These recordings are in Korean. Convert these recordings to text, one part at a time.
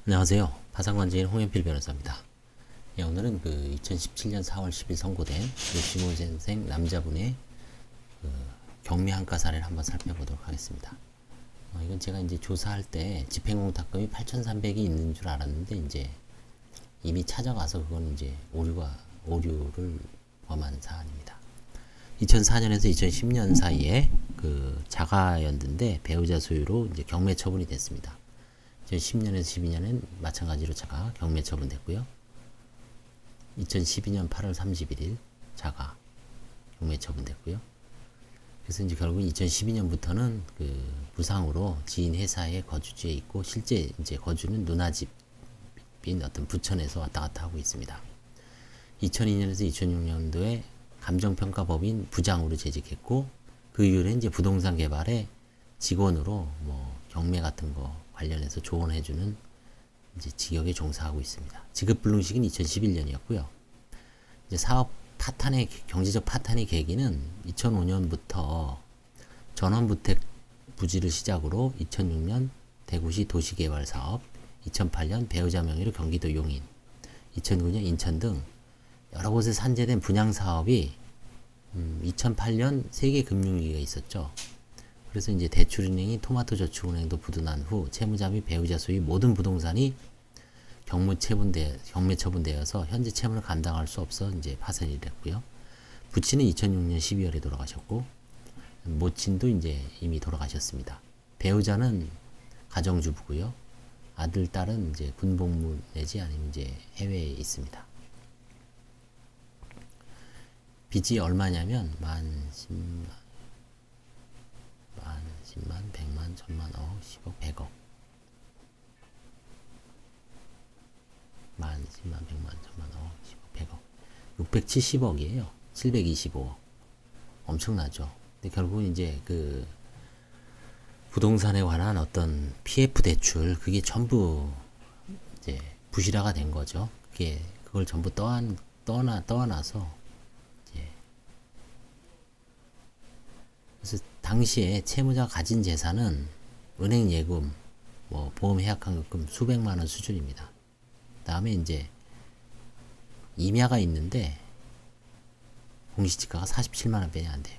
안녕하세요. 파산관제인 홍현필 변호사입니다. 예, 오늘은 그 2017년 4월 10일 선고된 65년생 남자분의 그 경매 한가 사례를 한번 살펴보도록 하겠습니다. 이건 제가 이제 조사할 때 집행공탁금이 8,300이 있는 줄 알았는데 이제 이미 찾아가서 그건 이제 오류를 범한 사안입니다. 2004년에서 2010년 사이에 그 자가연대인데 배우자 소유로 이제 경매 처분이 됐습니다. 2010년에서 12년엔 마찬가지로 자가 경매 처분됐고요. 2012년 8월 31일 자가 경매 처분됐고요. 그래서 이제 결국 2012년부터는 그 부상으로 지인 회사에 거주지에 있고 실제 이제 거주는 누나 집인 어떤 부천에서 왔다 갔다 하고 있습니다. 2002년에서 2006년도에 감정평가법인 부장으로 재직했고 그 이후에 이제 부동산 개발에 직원으로 뭐 경매 같은 거 관련해서 조언해주는 이제 직역에 종사하고 있습니다. 지급 불능식은 2011년이었고요. 이제 사업 파탄의 경제적 파탄의 계기는 2005년부터 전원주택 부지를 시작으로 2006년 대구시 도시개발 사업, 2008년 배우자 명의로 경기도 용인, 2009년 인천 등 여러 곳에 산재된 분양 사업이 2008년 세계 금융위기가 있었죠. 그래서 이제 대출은행이 토마토저축은행도 부도난 후 채무자 및 배우자 소유 모든 부동산이 경매 처분되어서 현재 채무를 감당할 수 없어 이제 파산이 됐고요. 부친은 2006년 12월에 돌아가셨고 모친도 이제 이미 돌아가셨습니다. 배우자는 가정주부고요. 아들, 딸은 이제 군복무 내지 아니면 이제 해외에 있습니다. 빚이 얼마냐면 10만, 100만, 1000만, 10억, 100억. 10만, 100만, 1000만, 10억, 100억. 670억이에요. 725억. 엄청나죠. 근데 결국 이제 그 부동산에 관한 어떤 PF 대출, 그게 전부 이제 부실화가 된 거죠. 그걸 전부 떠안아서 그래서 당시에 채무자가 가진 재산은 은행 예금, 뭐 보험 해약환급금 수백만 원 수준입니다. 다음에 이제 임야가 있는데 공시지가가 47만 원 빼냐 안 돼요.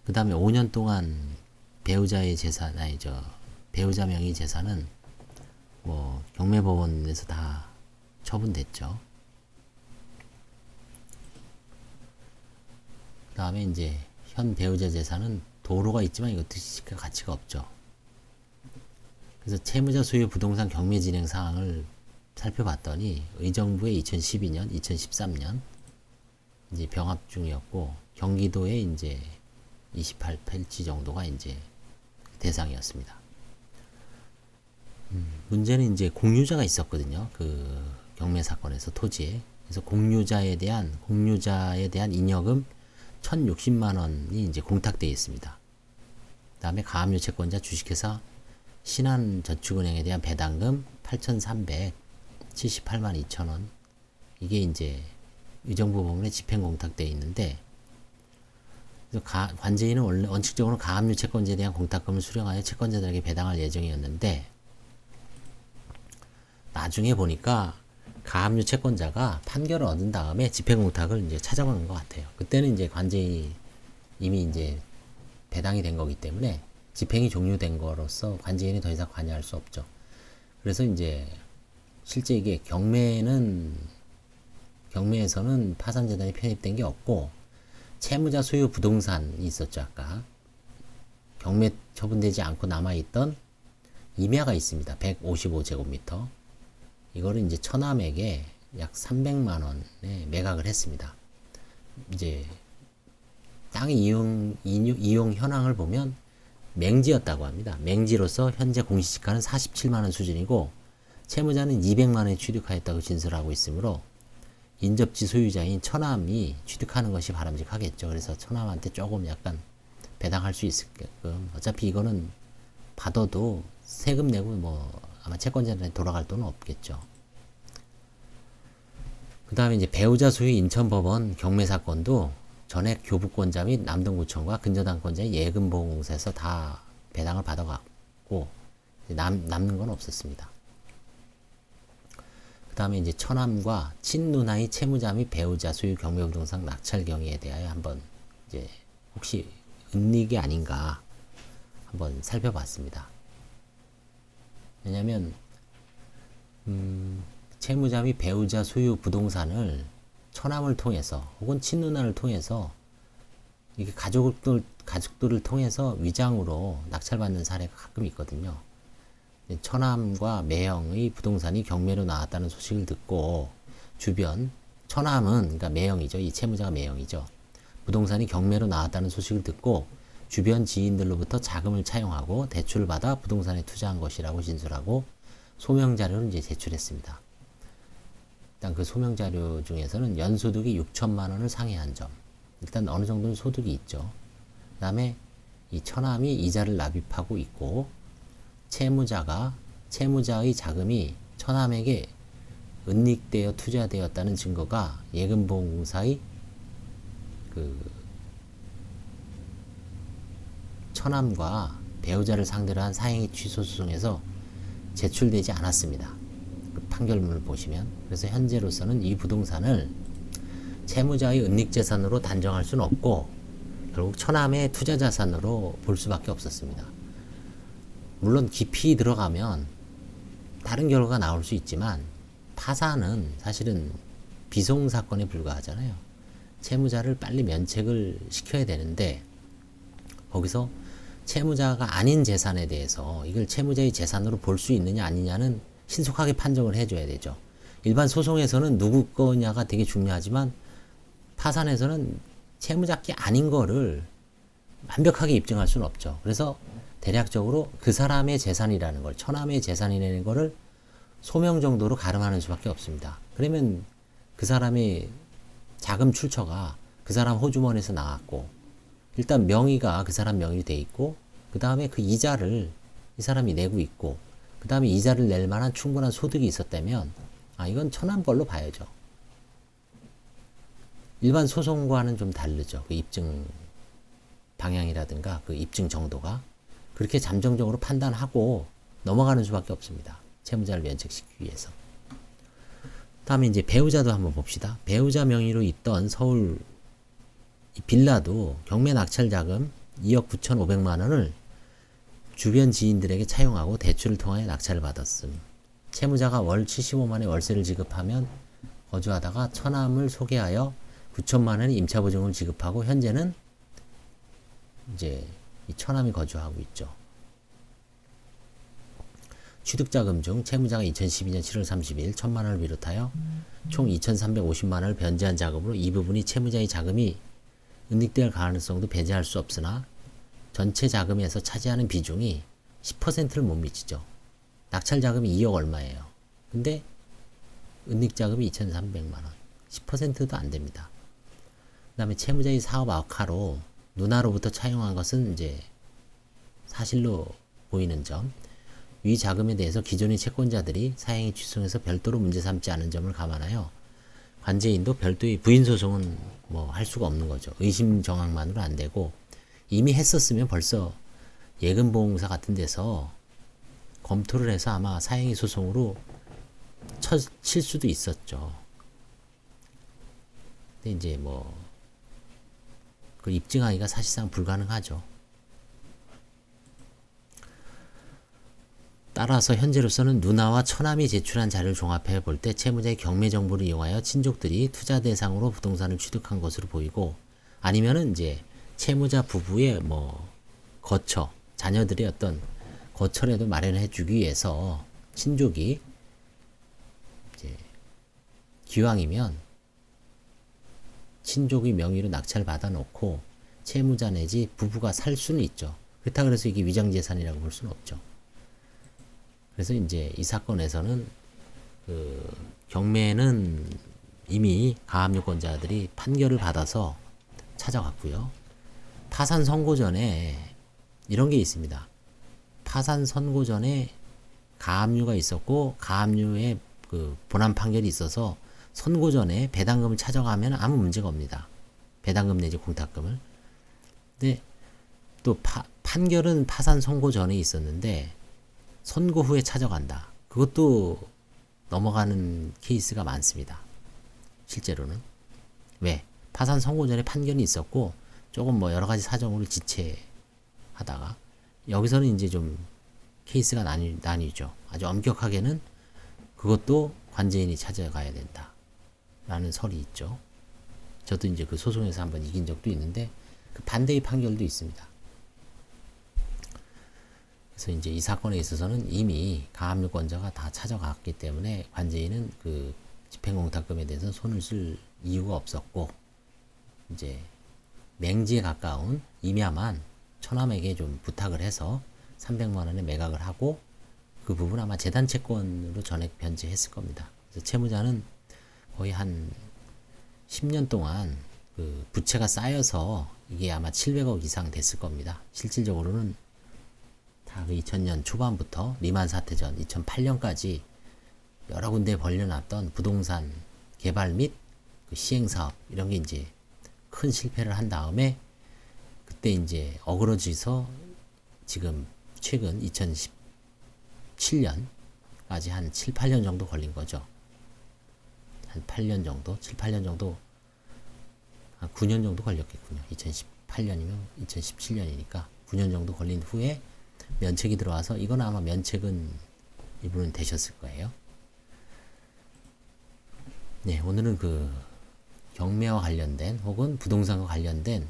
그 다음에 5년 동안 배우자의 재산, 배우자 명의 재산은 뭐 경매법원에서 다 처분됐죠. 그 다음에 이제 현 배우자 재산은 도로가 있지만 이것도 가치가 없죠. 그래서 채무자 소유 부동산 경매 진행 사항을 살펴봤더니 의정부에 2012년, 2013년 이제 병합 중이었고 경기도에 이제 28필지 정도가 이제 대상이었습니다. 문제는 이제 공유자가 있었거든요. 그 경매 사건에서 토지에. 그래서 공유자에 대한 잉여금 1,060만 원이 이제 공탁되어 있습니다. 그 다음에 가압류 채권자 주식회사 신한저축은행에 대한 배당금 8,378만 2천 원. 이게 이제 의정부 법원에 집행공탁되어 있는데, 관제인은 원래 원칙적으로 가압류 채권자에 대한 공탁금을 수령하여 채권자들에게 배당할 예정이었는데, 나중에 보니까 가압류 채권자가 판결을 얻은 다음에 집행공탁을 이제 찾아가는 것 같아요. 그때는 이제 관제인이 이미 이제 배당이 된 거기 때문에 집행이 종료된 거로서 관제인이 더 이상 관여할 수 없죠. 그래서 이제 실제 이게 경매에서는 파산재단이 편입된 게 없고 채무자 소유 부동산이 있었죠. 아까 경매 처분되지 않고 남아있던 임야가 있습니다. 155제곱미터. 이거를 이제 처남에게 약 300만 원에 매각을 했습니다. 이제 땅의 이용 현황을 보면 맹지였다고 합니다. 맹지로서 현재 공시지가는 47만 원 수준이고 채무자는 200만 원에 취득하였다고 진술하고 있으므로 인접지 소유자인 처남이 취득하는 것이 바람직하겠죠. 그래서 처남한테 조금 약간 배당할 수 있게끔, 어차피 이거는 받아도 세금 내고 뭐 아마 채권자한테 돌아갈 돈은 없겠죠. 그 다음에 이제 배우자 소유 인천법원 경매 사건도 전액 교부권자 및 남동구청과 근저당권자의 예금보험공사에서 다 배당을 받아갔고 남는 건 없었습니다. 다음에 이제 처남과 친누나의 채무자 및 배우자 소유 경매부동산 낙찰 경위에 대하여 한번 이제 혹시 은닉이 아닌가 한번 살펴봤습니다. 왜냐하면 채무자 및 배우자 소유 부동산을 처남을 통해서 혹은 친누나를 통해서 이게 가족들을 통해서 위장으로 낙찰받는 사례가 가끔 있거든요. 처남과 매형의 부동산이 경매로 나왔다는 소식을 듣고 주변 처남은 그러니까 매형이죠. 이 채무자가 매형이죠. 부동산이 경매로 나왔다는 소식을 듣고 주변 지인들로부터 자금을 차용하고 대출을 받아 부동산에 투자한 것이라고 진술하고 소명 자료를 이제 제출했습니다. 일단 그 소명 자료 중에서는 연소득이 6천만 원을 상회한 점. 일단 어느 정도는 소득이 있죠. 그 다음에 이 처남이 이자를 납입하고 있고 채무자의 자금이 처남에게 은닉되어 투자되었다는 증거가 예금보험공사의 그 처남과 배우자를 상대로 한 사행위 취소 소송에서 제출되지 않았습니다. 그 판결문을 보시면. 그래서 현재로서는 이 부동산을 채무자의 은닉재산으로 단정할 수는 없고 결국 처남의 투자자산으로 볼 수밖에 없었습니다. 물론 깊이 들어가면 다른 결과가 나올 수 있지만 파산은 사실은 비송사건에 불과하잖아요. 채무자를 빨리 면책을 시켜야 되는데 거기서 채무자가 아닌 재산에 대해서 이걸 채무자의 재산으로 볼 수 있느냐 아니냐는 신속하게 판정을 해줘야 되죠. 일반 소송에서는 누구 거냐가 되게 중요하지만 파산에서는 채무자께 아닌 거를 완벽하게 입증할 수는 없죠. 그래서 대략적으로 그 사람의 재산이라는 걸, 처남의 재산이라는 거를 소명 정도로 가름하는 수밖에 없습니다. 그러면 그 사람의 자금 출처가 그 사람 호주머니에서 나왔고 일단 명의가 그 사람 명의로 돼 있고 그 다음에 그 이자를 이 사람이 내고 있고 그 다음에 이자를 낼 만한 충분한 소득이 있었다면 이건 처남 걸로 봐야죠. 일반 소송과는 좀 다르죠. 그 입증 방향이라든가 그 입증 정도가 그렇게 잠정적으로 판단하고 넘어가는 수밖에 없습니다. 채무자를 면책시키기 위해서. 다음에 이제 배우자도 한번 봅시다. 배우자 명의로 있던 서울 빌라도 경매 낙찰 자금 2억 9,500만 원을 주변 지인들에게 차용하고 대출을 통하여 낙찰을 받았음. 채무자가 월 75만 원의 월세를 지급하면 거주하다가 처남을 소개하여 9천만 원의 임차보증을 지급하고 현재는 이제 이 처남이 거주하고 있죠. 취득자금 중 채무자가 2012년 7월 30일 1천만 원을 비롯하여 총 2,350만 원을 변제한 자금으로 이 부분이 채무자의 자금이 은닉될 가능성도 배제할 수 없으나 전체 자금에서 차지하는 비중이 10%를 못 미치죠. 낙찰 자금이 2억 얼마예요. 근데 은닉 자금이 2,300만 원. 10%도 안 됩니다. 그 다음에 채무자의 사업 악화로 누나로부터 차용한 것은 이제 사실로 보이는 점. 위 자금에 대해서 기존의 채권자들이 사행위 취소해서 별도로 문제 삼지 않은 점을 감안하여 관제인도 별도의 부인 소송은 뭐 할 수가 없는 거죠. 의심 정황만으로 안 되고 이미 했었으면 벌써 예금보험사 같은 데서 검토를 해서 아마 사행위 소송으로 칠 수도 있었죠. 근데 이제 뭐 그걸 입증하기가 사실상 불가능하죠. 따라서 현재로서는 누나와 처남이 제출한 자료를 종합해 볼 때 채무자의 경매 정보를 이용하여 친족들이 투자 대상으로 부동산을 취득한 것으로 보이고 아니면은 이제 채무자 부부의 뭐 거처, 자녀들의 어떤 거처라도 마련해 주기 위해서 친족이 이제 기왕이면 친족의 명의로 낙찰 받아 놓고 채무자 내지 부부가 살 수는 있죠. 그렇다고 해서 이게 위장재산이라고 볼 수는 없죠. 그래서 이제 이 사건에서는 그 경매는 이미 가압류권자들이 판결을 받아서 찾아갔고요. 파산 선고 전에 이런 게 있습니다. 파산 선고 전에 가압류가 있었고 가압류의 그 본안 판결이 있어서 선고 전에 배당금을 찾아가면 아무 문제가 없습니다. 배당금 내지 공탁금을. 근데 또 판결은 파산 선고 전에 있었는데 선고 후에 찾아간다. 그것도 넘어가는 케이스가 많습니다. 실제로는. 왜? 파산 선고 전에 판결이 있었고 조금 뭐 여러 가지 사정으로 지체하다가 여기서는 이제 좀 케이스가 나뉘죠. 아주 엄격하게는 그것도 관제인이 찾아가야 된다. 라는 설이 있죠. 저도 이제 그 소송에서 한번 이긴 적도 있는데 그 반대의 판결도 있습니다. 그래서 이제 이 사건에 있어서는 이미 가압류권자가 다 찾아갔기 때문에 관제인은 그 집행공탁금에 대해서 손을 쓸 이유가 없었고 이제 맹지에 가까운 임야만 처남에게 좀 부탁을 해서 300만 원에 매각을 하고 그 부분 아마 재단 채권으로 전액 변제했을 겁니다. 그래서 채무자는 거의 한 10년 동안 그 부채가 쌓여서 이게 아마 700억 이상 됐을 겁니다. 실질적으로는 다 그 2000년 초반부터 리만 사태 전 2008년까지 여러 군데 벌려놨던 부동산 개발 및 그 시행사업 이런 게 이제 큰 실패를 한 다음에 그때 이제 어그러져서 지금 최근 2017년까지 한 7, 8년 정도 걸린 거죠. 한 8년 정도, 7, 8년 정도, 한 9년 정도 걸렸겠군요. 2018년이면 2017년이니까 9년 정도 걸린 후에 면책이 들어와서 이건 아마 면책은 이분은 되셨을 거예요. 네, 오늘은 그 경매와 관련된 혹은 부동산과 관련된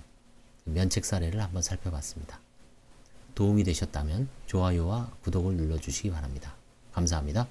면책 사례를 한번 살펴봤습니다. 도움이 되셨다면 좋아요와 구독을 눌러주시기 바랍니다. 감사합니다.